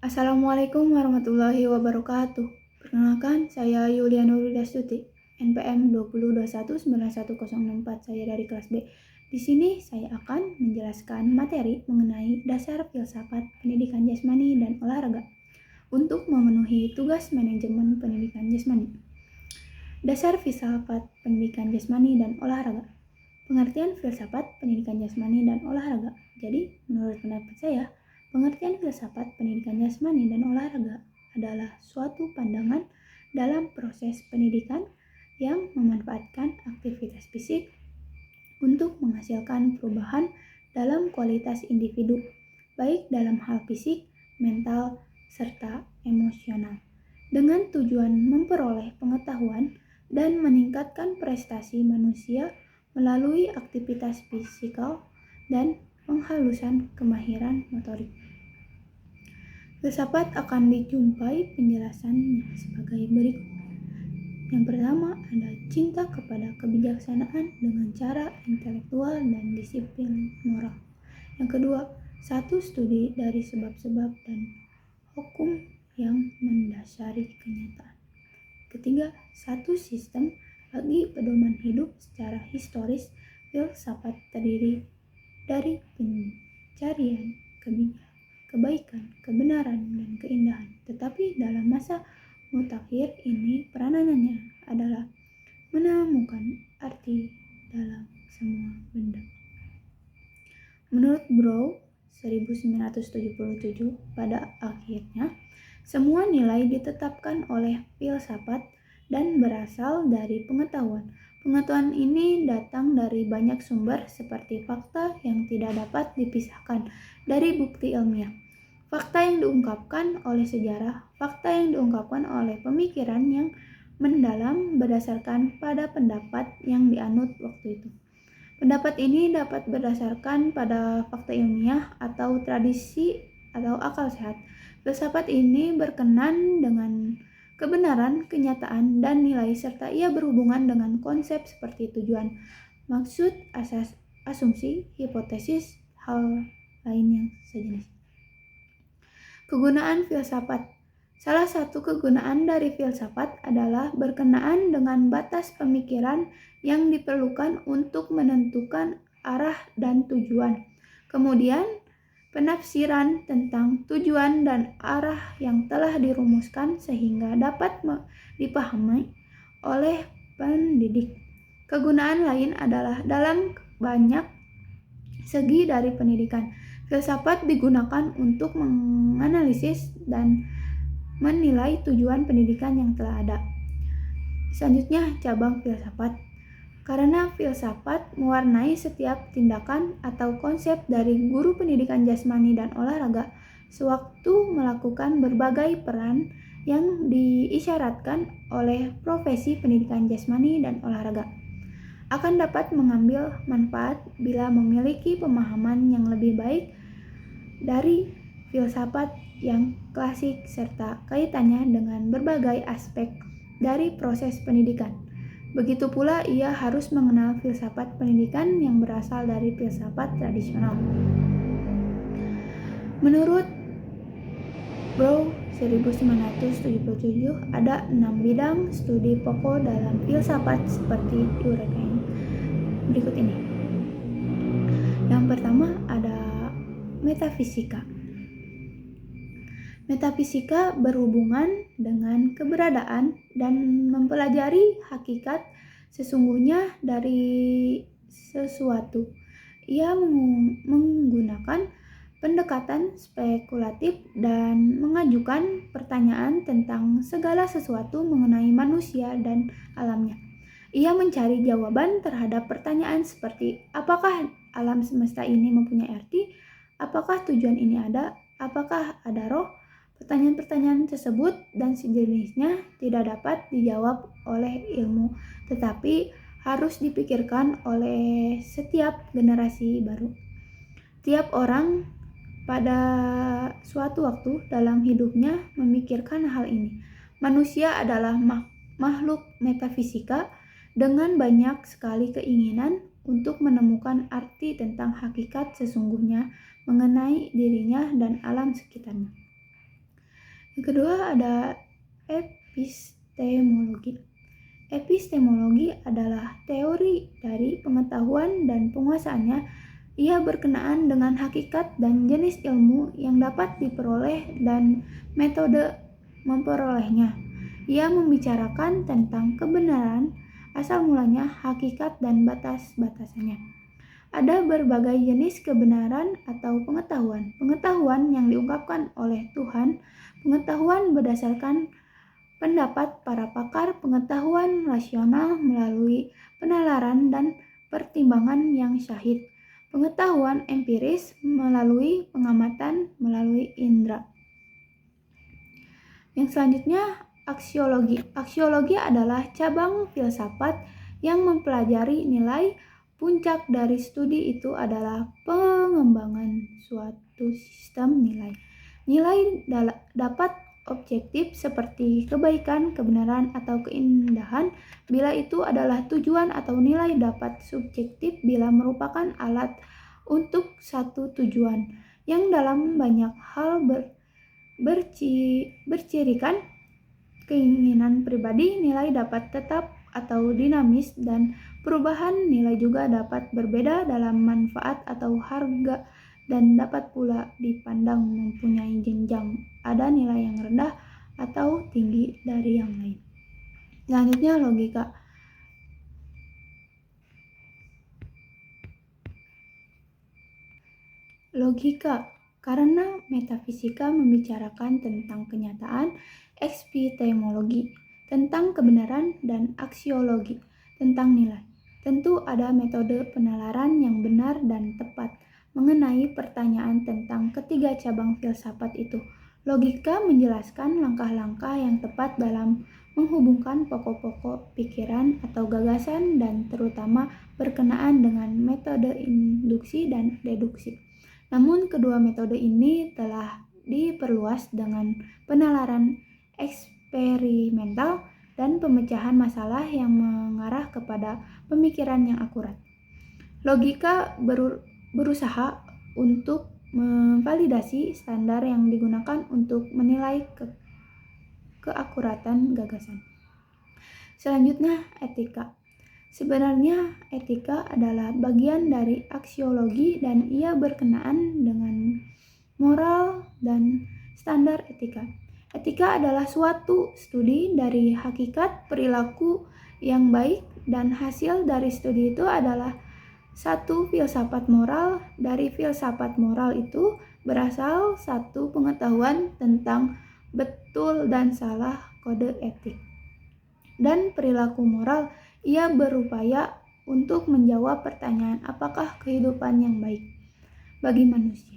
Assalamualaikum warahmatullahi wabarakatuh. Perkenalkan, saya Yulia Nuridastuti, NPM 2021911064. Saya dari kelas B. Di sini saya akan menjelaskan materi mengenai dasar filsafat pendidikan jasmani dan olahraga untuk memenuhi tugas manajemen pendidikan jasmani. Dasar filsafat pendidikan jasmani dan olahraga. Pengertian filsafat pendidikan jasmani dan olahraga. Jadi, menurut pendapat saya, pengertian filsafat pendidikan jasmani dan olahraga adalah suatu pandangan dalam proses pendidikan yang memanfaatkan aktivitas fisik untuk menghasilkan perubahan dalam kualitas individu, baik dalam hal fisik, mental, serta emosional, dengan tujuan memperoleh pengetahuan dan meningkatkan prestasi manusia melalui aktivitas fisikal dan penghalusan kemahiran motorik. Filsafat akan dijumpai penjelasannya sebagai berikut. Yang pertama ada cinta kepada kebijaksanaan dengan cara intelektual dan disiplin moral. Yang kedua, satu studi dari sebab-sebab dan hukum yang mendasari kenyataan. Ketiga, satu sistem bagi pedoman hidup secara historis. Filsafat terdiri dari pencarian kebaikan, kebenaran, dan keindahan. Tetapi dalam masa mutakhir ini peranannya adalah menemukan arti dalam semua benda. Menurut Brough 1977, pada akhirnya semua nilai ditetapkan oleh filsafat dan berasal dari pengetahuan. Pengetahuan ini datang dari banyak sumber seperti fakta yang tidak dapat dipisahkan dari bukti ilmiah, fakta yang diungkapkan oleh sejarah, fakta yang diungkapkan oleh pemikiran yang mendalam berdasarkan pada pendapat yang dianut waktu itu. Pendapat ini dapat berdasarkan pada fakta ilmiah atau tradisi atau akal sehat. Filsafat ini berkenan dengan kebenaran, kenyataan, dan nilai, serta ia berhubungan dengan konsep seperti tujuan, maksud, asas, asumsi, hipotesis, hal lain yang sejenis. Kegunaan filsafat. Salah satu kegunaan dari filsafat adalah berkenaan dengan batas pemikiran yang diperlukan untuk menentukan arah dan tujuan. Kemudian, penafsiran tentang tujuan dan arah yang telah dirumuskan sehingga dapat dipahami oleh pendidik. Kegunaan lain adalah dalam banyak segi dari pendidikan. Filsafat digunakan untuk menganalisis dan menilai tujuan pendidikan yang telah ada. Selanjutnya, cabang filsafat. Karena filsafat mewarnai setiap tindakan atau konsep dari guru pendidikan jasmani dan olahraga sewaktu melakukan berbagai peran yang diisyaratkan oleh profesi pendidikan jasmani dan olahraga, akan dapat mengambil manfaat bila memiliki pemahaman yang lebih baik dari filsafat yang klasik serta kaitannya dengan berbagai aspek dari proses pendidikan. Begitu pula ia harus mengenal filsafat pendidikan yang berasal dari filsafat tradisional. Menurut Brough 1977, ada 6 bidang studi pokok dalam filsafat seperti diuraikan berikut ini. Yang pertama ada metafisika. Metafisika berhubungan dengan keberadaan dan mempelajari hakikat sesungguhnya dari sesuatu. Ia menggunakan pendekatan spekulatif dan mengajukan pertanyaan tentang segala sesuatu mengenai manusia dan alamnya. Ia mencari jawaban terhadap pertanyaan seperti apakah alam semesta ini mempunyai arti, apakah tujuan ini ada, apakah ada roh. Pertanyaan-pertanyaan tersebut dan sejenisnya tidak dapat dijawab oleh ilmu, tetapi harus dipikirkan oleh setiap generasi baru. Tiap orang pada suatu waktu dalam hidupnya memikirkan hal ini. Manusia adalah makhluk metafisika dengan banyak sekali keinginan untuk menemukan arti tentang hakikat sesungguhnya mengenai dirinya dan alam sekitarnya. Yang kedua ada epistemologi. Epistemologi adalah teori dari pengetahuan dan penguasaannya. Ia berkenaan dengan hakikat dan jenis ilmu yang dapat diperoleh dan metode memperolehnya. Ia membicarakan tentang kebenaran, asal mulanya, hakikat, dan batas-batasannya. Ada berbagai jenis kebenaran atau pengetahuan. Pengetahuan yang diungkapkan oleh Tuhan, pengetahuan berdasarkan pendapat para pakar, pengetahuan rasional melalui penalaran dan pertimbangan yang syahid, pengetahuan empiris melalui pengamatan melalui indera. Yang selanjutnya, aksiologi. Aksiologi adalah cabang filsafat yang mempelajari nilai. Puncak dari studi itu adalah pengembangan suatu sistem nilai. Nilai dapat objektif seperti kebaikan, kebenaran, atau keindahan bila itu adalah tujuan, atau nilai dapat subjektif bila merupakan alat untuk satu tujuan yang dalam banyak hal bercirikan keinginan pribadi. Nilai dapat tetap atau dinamis, dan perubahan nilai juga dapat berbeda dalam manfaat atau harga, dan dapat pula dipandang mempunyai jenjang, ada nilai yang rendah atau tinggi dari yang lain. Selanjutnya, logika. Logika, karena metafisika membicarakan tentang kenyataan, epistemologi tentang kebenaran, dan aksiologi tentang nilai. Tentu ada metode penalaran yang benar dan tepat mengenai pertanyaan tentang ketiga cabang filsafat itu. Logika menjelaskan langkah-langkah yang tepat dalam menghubungkan pokok-pokok pikiran atau gagasan, dan terutama berkenaan dengan metode induksi dan deduksi. Namun kedua metode ini telah diperluas dengan penalaran eksperimental dan pemecahan masalah yang mengarah kepada pemikiran yang akurat. Logika berusaha untuk memvalidasi standar yang digunakan untuk menilai keakuratan gagasan. Selanjutnya, etika. Sebenarnya etika adalah bagian dari aksiologi, dan ia berkenaan dengan moral dan standar etika. Etika adalah suatu studi dari hakikat perilaku yang baik, dan hasil dari studi itu adalah satu filsafat moral. Dari filsafat moral itu berasal satu pengetahuan tentang betul dan salah, kode etik. Dan perilaku moral, ia berupaya untuk menjawab pertanyaan apakah kehidupan yang baik bagi manusia.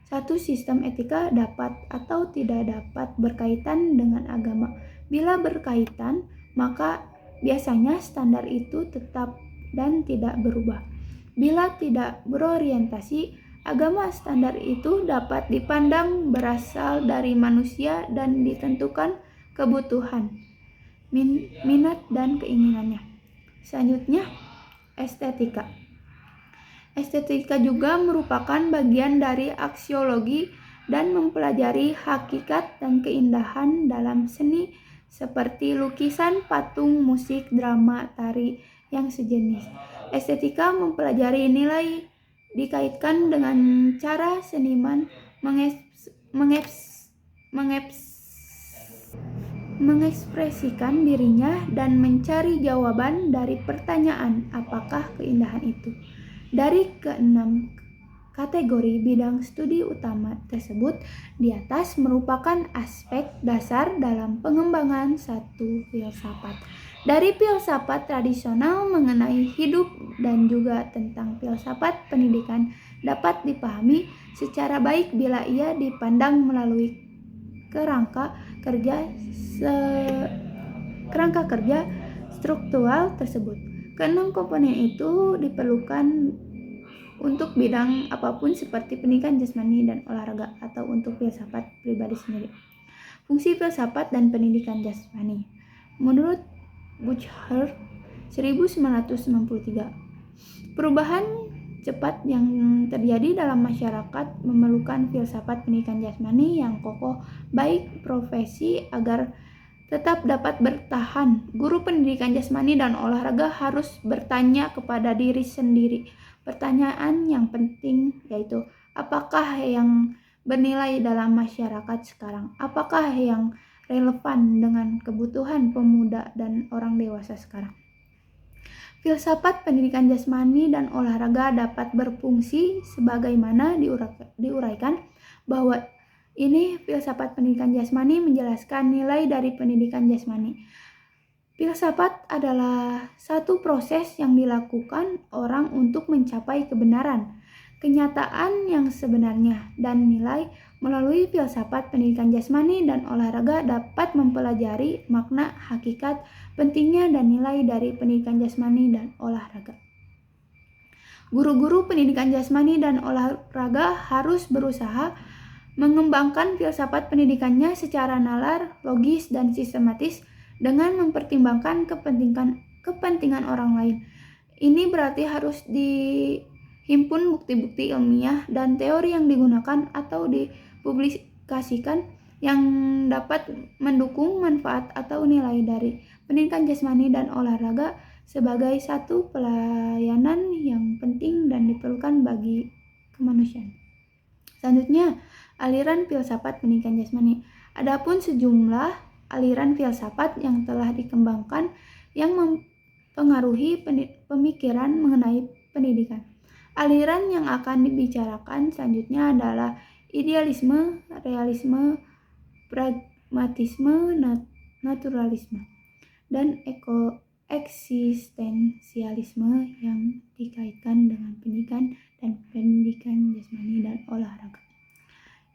Satu sistem etika dapat atau tidak dapat berkaitan dengan agama. Bila berkaitan, maka biasanya standar itu tetap dan tidak berubah. Bila tidak berorientasi agama, standar itu dapat dipandang berasal dari manusia dan ditentukan kebutuhan, minat, dan keinginannya. Selanjutnya, estetika. Estetika juga merupakan bagian dari aksiologi dan mempelajari hakikat dan keindahan dalam seni seperti lukisan, patung, musik, drama, tari, yang sejenis. Estetika mempelajari nilai dikaitkan dengan cara seniman mengekspresikan dirinya dan mencari jawaban dari pertanyaan apakah keindahan itu. Dari keenam kategori bidang studi utama tersebut di atas merupakan aspek dasar dalam pengembangan satu filsafat. Dari filsafat tradisional mengenai hidup dan juga tentang filsafat pendidikan dapat dipahami secara baik bila ia dipandang melalui kerangka kerja struktural tersebut. Keenam komponen itu diperlukan untuk bidang apapun seperti pendidikan jasmani dan olahraga, atau untuk filsafat pribadi sendiri. Fungsi filsafat dan pendidikan jasmani. Menurut Buchert 1993, perubahan cepat yang terjadi dalam masyarakat memerlukan filsafat pendidikan jasmani yang kokoh, baik profesi agar tetap dapat bertahan. Guru pendidikan jasmani dan olahraga harus bertanya kepada diri sendiri. Pertanyaan yang penting yaitu, apakah yang bernilai dalam masyarakat sekarang? Apakah yang relevan dengan kebutuhan pemuda dan orang dewasa sekarang? Filsafat pendidikan jasmani dan olahraga dapat berfungsi sebagaimana diuraikan bahwa ini filsafat pendidikan jasmani menjelaskan nilai dari pendidikan jasmani. Filsafat adalah satu proses yang dilakukan orang untuk mencapai kebenaran, kenyataan yang sebenarnya, dan nilai. Melalui filsafat pendidikan jasmani dan olahraga dapat mempelajari makna, hakikat, pentingnya, dan nilai dari pendidikan jasmani dan olahraga. Guru-guru pendidikan jasmani dan olahraga harus berusaha mengembangkan filsafat pendidikannya secara nalar, logis, dan sistematis dengan mempertimbangkan kepentingan orang lain. Ini berarti harus dihimpun bukti-bukti ilmiah dan teori yang digunakan atau dipublikasikan yang dapat mendukung manfaat atau nilai dari pendidikan jasmani dan olahraga sebagai satu pelayanan yang penting dan diperlukan bagi kemanusiaan. Selanjutnya, aliran filsafat pendidikan jasmani. Adapun sejumlah aliran filsafat yang telah dikembangkan yang mempengaruhi pemikiran mengenai pendidikan. Aliran yang akan dibicarakan selanjutnya adalah idealisme, realisme, pragmatisme, naturalisme, dan eksistensialisme yang dikaitkan dengan pendidikan dan pendidikan jasmani dan olahraga.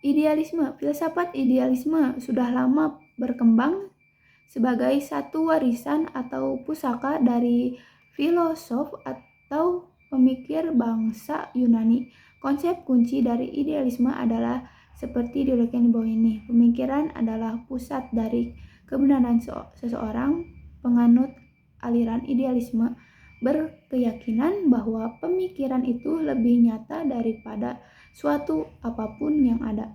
Idealisme. Filsafat idealisme sudah lama berkembang sebagai satu warisan atau pusaka dari filosof atau pemikir bangsa Yunani. Konsep kunci dari idealisme adalah seperti diuraikan di bawah ini. Pemikiran adalah pusat dari kebenaran seseorang. Penganut aliran idealisme berkeyakinan bahwa pemikiran itu lebih nyata daripada suatu apapun yang ada.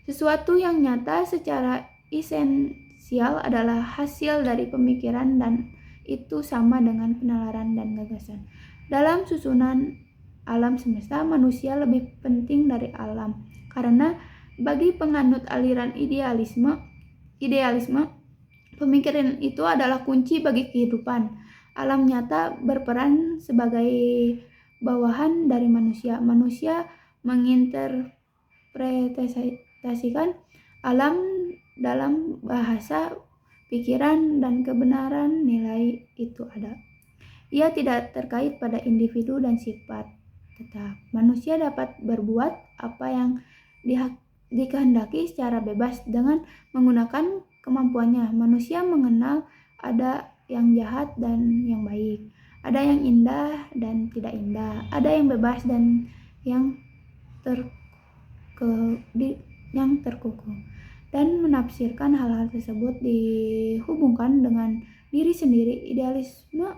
Sesuatu yang nyata secara esensial adalah hasil dari pemikiran dan itu sama dengan penalaran dan gagasan. Dalam susunan alam semesta, manusia lebih penting dari alam. Karena bagi penganut aliran idealisme, pemikiran itu adalah kunci bagi kehidupan. Alam nyata berperan sebagai bawahan dari manusia. Manusia menginterpretasikan alam dalam bahasa, pikiran, dan kebenaran nilai itu ada. Ia tidak terkait pada individu dan sifat tetap. Manusia dapat berbuat apa yang dikehendaki secara bebas dengan menggunakan kemampuannya. Manusia mengenal ada yang jahat dan yang baik, ada yang indah dan tidak indah, ada yang bebas dan yang terkuku, dan menafsirkan hal-hal tersebut dihubungkan dengan diri sendiri. Idealisme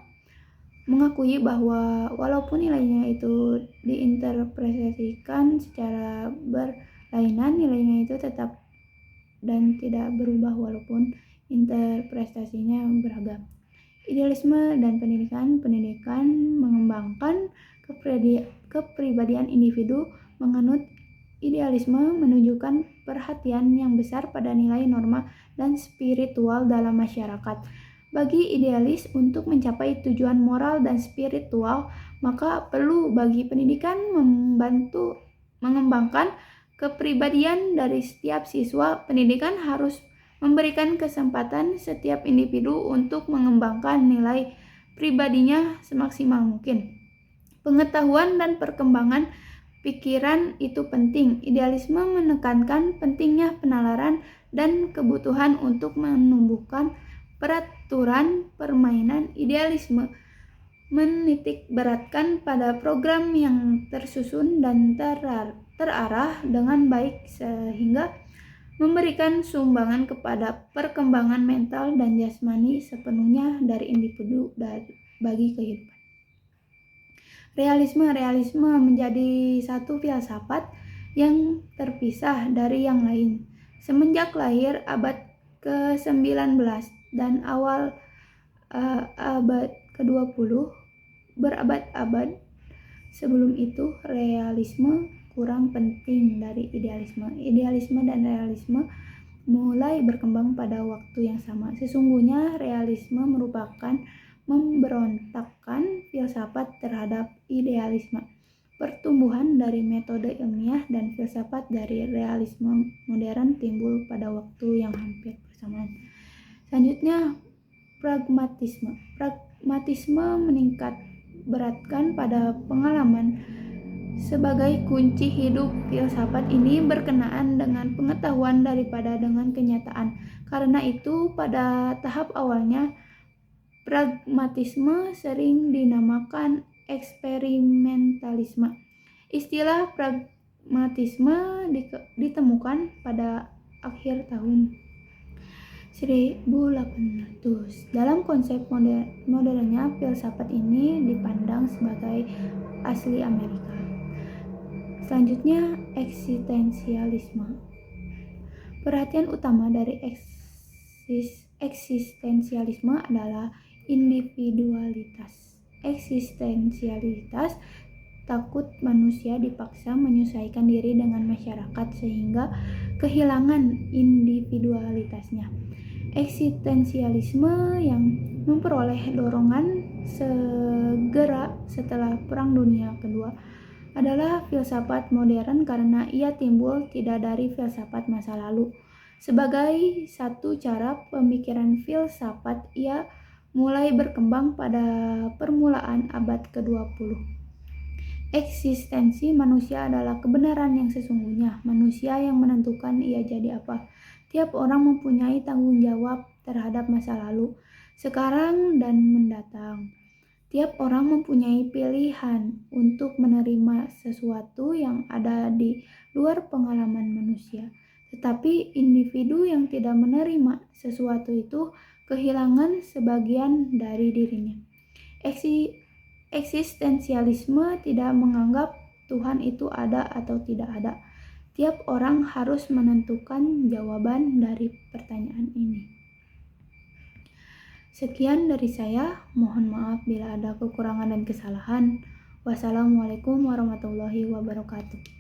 mengakui bahwa walaupun nilainya itu diinterpretasikan secara berlainan, nilainya itu tetap dan tidak berubah walaupun interpretasinya beragam. Idealisme dan pendidikan mengembangkan kepribadian individu. Menganut idealisme menunjukkan perhatian yang besar pada nilai, norma, dan spiritual dalam masyarakat. Bagi idealis untuk mencapai tujuan moral dan spiritual, maka perlu bagi pendidikan membantu mengembangkan kepribadian dari setiap siswa. Pendidikan harus memberikan kesempatan setiap individu untuk mengembangkan nilai pribadinya semaksimal mungkin. Pengetahuan dan perkembangan pikiran itu penting. Idealisme menekankan pentingnya penalaran dan kebutuhan untuk menumbuhkan peraturan permainan. Idealisme menitik beratkan pada program yang tersusun dan terarah dengan baik sehingga memberikan sumbangan kepada perkembangan mental dan jasmani sepenuhnya dari individu bagi kehidupan. Realisme menjadi satu filsafat yang terpisah dari yang lain. Semenjak lahir abad ke-19 dan awal abad ke-20, berabad-abad sebelum itu realisme kurang penting dari idealisme. Idealisme dan realisme mulai berkembang pada waktu yang sama. Sesungguhnya realisme merupakan memberontakkan filsafat terhadap idealisme. Pertumbuhan dari metode ilmiah dan filsafat dari realisme modern timbul pada waktu yang hampir bersamaan. Selanjutnya, pragmatisme. Pragmatisme meningkat beratkan pada pengalaman sebagai kunci hidup. Filsafat ini berkenaan dengan pengetahuan daripada dengan kenyataan. Karena itu, pada tahap awalnya, pragmatisme sering dinamakan eksperimentalisme. Istilah pragmatisme ditemukan pada akhir tahun 1800. Dalam konsep modernnya, filsafat ini dipandang sebagai asli Amerika. Selanjutnya, eksistensialisme. Perhatian utama dari eksistensialisme adalah individualitas. Eksistensialitas takut manusia dipaksa menyesuaikan diri dengan masyarakat sehingga kehilangan individualitasnya. Eksistensialisme yang memperoleh dorongan segera setelah Perang Dunia Kedua adalah filsafat modern karena ia timbul tidak dari filsafat masa lalu. Sebagai satu cara pemikiran filsafat, ia mulai berkembang pada permulaan abad ke-20. Eksistensi manusia adalah kebenaran yang sesungguhnya. Manusia yang menentukan ia jadi apa. Tiap orang mempunyai tanggung jawab terhadap masa lalu, sekarang, dan mendatang. Tiap orang mempunyai pilihan untuk menerima sesuatu yang ada di luar pengalaman manusia. Tetapi individu yang tidak menerima sesuatu itu kehilangan sebagian dari dirinya. Eksistensialisme tidak menganggap Tuhan itu ada atau tidak ada. Tiap orang harus menentukan jawaban dari pertanyaan ini. Sekian dari saya, mohon maaf bila ada kekurangan dan kesalahan. Wassalamualaikum warahmatullahi wabarakatuh.